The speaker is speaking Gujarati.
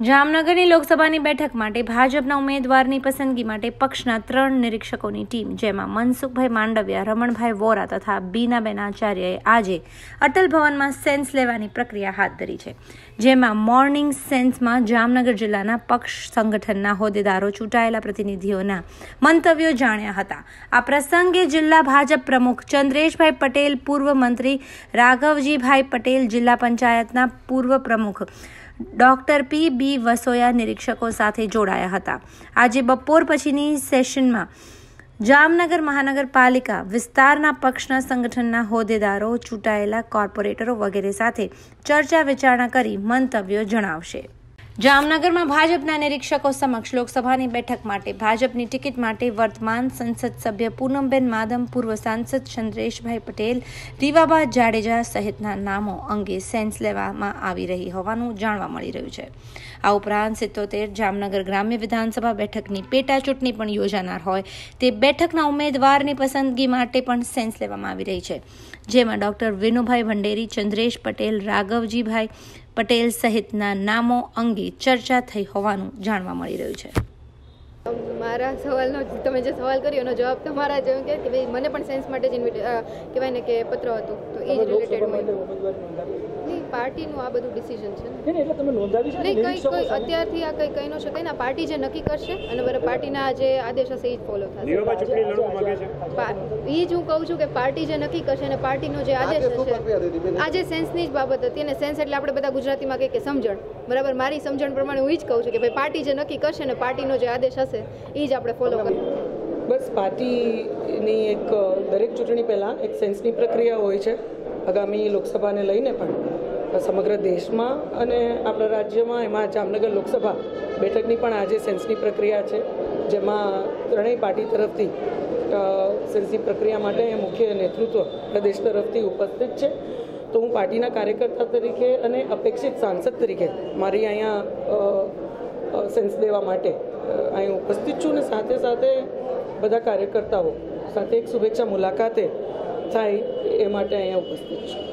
જામનગરની લોકસભાની બેઠક માટે ભાજપના ઉમેદવારની પસંદગી માટે પક્ષના 3 નિરીક્ષકોની ટીમ, જેમાં મનસુખભાઈ માંડવિયા, રમણભાઈ વોરા તથા બીનાબેન આચાર્યએ આજે અટલ ભવનમાં સેન્સ લેવાની પ્રક્રિયા હાથ ધરી છે. જેમાં મોર્નિંગ સેન્સમાં જામનગર જિલ્લાના પક્ષ સંગઠનના હોદ્દેદારો, ચૂંટાયેલા પ્રતિનિધિઓના મંતવ્યો જાણ્યા હતા. આ પ્રસંગે જિલ્લા ભાજપ પ્રમુખ ચંદ્રેશભાઈ પટેલ, પૂર્વ મંત્રી રાઘવજીભાઈ પટેલ, જિલ્લા પંચાયતના પૂર્વ પ્રમુખ ડોક્ટર પી.બી. વસોયા નિરીક્ષકો સાથે જોડાયા હતા. આજે બપોર પછીની સેશનમાં જામનગર મહાનગરપાલિકા વિસ્તારના પક્ષના સંગઠનના હોદ્દેદારો, ચૂંટાયેલા કોર્પોરેટરો વગેરે સાથે ચર્ચા વિચારણા કરી મંતવ્યો જણાવશે. જામનગરમાં ભાજપના નિરીક્ષકો સમક્ષ લોકસભાની બેઠક માટે ભાજપની ટિકિટ માટે વર્તમાન સંસદ સભ્ય પૂનમબેન માદમ, પૂર્વ સાંસદ ચંદ્રેશભાઈ પટેલ, રીવાબા જાડેજા સહિતના નામો અંગે સેન્સ લેવામાં આવી રહી હોવાનું જાણવા મળી રહ્યું છે. આ ઉપરાંત 77 જામનગર ગ્રામ્ય વિધાનસભા બેઠકની પેટા ચૂંટણી પણ યોજાનાર હોય તે બેઠકના ઉમેદવારની પસંદગી માટે પણ સેન્સ લેવામાં આવી રહી છે. જેમાં ડોક્ટર વિનુભાઈ ભંડેરી, ચંદ્રેશ પટેલ, રાઘવજીભાઈ પટેલ સહિતના નામો અંગે ચર્ચા થઈ હોવાનું જાણવા મળી રહ્યું છે. મારા સવાલનો તમે જે સવાલ કર્યો એનો જવાબ તમારા જેમ કે ભાઈ મને પણ સેન્સ માટે જ કહેવાય ને કે પત્ર હતું, તો એ જ રિલેટેડ નહીં, પાર્ટીનું આ બધું ડિસિઝન છે નહીં, કંઈ અત્યારથી આ કંઈ કહી ન શકાય ને. પાર્ટી જે નક્કી કરશે અને બરાબર પાર્ટીના જે આદેશ હશે એ જ ફોલો થશે. એ જ હું કહું છું કે પાર્ટી જે નક્કી કરશે અને પાર્ટીનો જે આદેશ હશે, આ જે સેન્સની જ બાબત હતી અને સેન્સ એટલે આપણે બધા ગુજરાતીમાં કહીએ કે સમજણ, બરાબર. મારી સમજણ પ્રમાણે હું એ જ કહું છું કે ભાઈ પાર્ટી જે નક્કી કરશે ને પાર્ટીનો જે આદેશ હશે એ જ આપણે ફોલો કરીએ. બસ પાર્ટીની એક દરેક ચૂંટણી પહેલાં એક સેન્સની પ્રક્રિયા હોય છે. આગામી લોકસભાને લઈને પણ સમગ્ર દેશમાં અને આપણા રાજ્યમાં, એમાં જામનગર લોકસભા બેઠકની પણ આજે સેન્સની પ્રક્રિયા છે, જેમાં ત્રણેય પાર્ટી તરફથી સેન્સની પ્રક્રિયા માટે મુખ્ય નેતૃત્વ પ્રદેશ તરફથી ઉપસ્થિત છે. તો હું પાર્ટીના કાર્યકર્તા તરીકે અને અપેક્ષિત સાંસદ તરીકે મારી અહીંયા સેન્સ દેવા માટે અહીં ઉપસ્થિત છું અને સાથે સાથે બધા કાર્યકર્તાઓ સાથે એક શુભેચ્છા મુલાકાતે થાય એ માટે અહીંયા ઉપસ્થિત છું.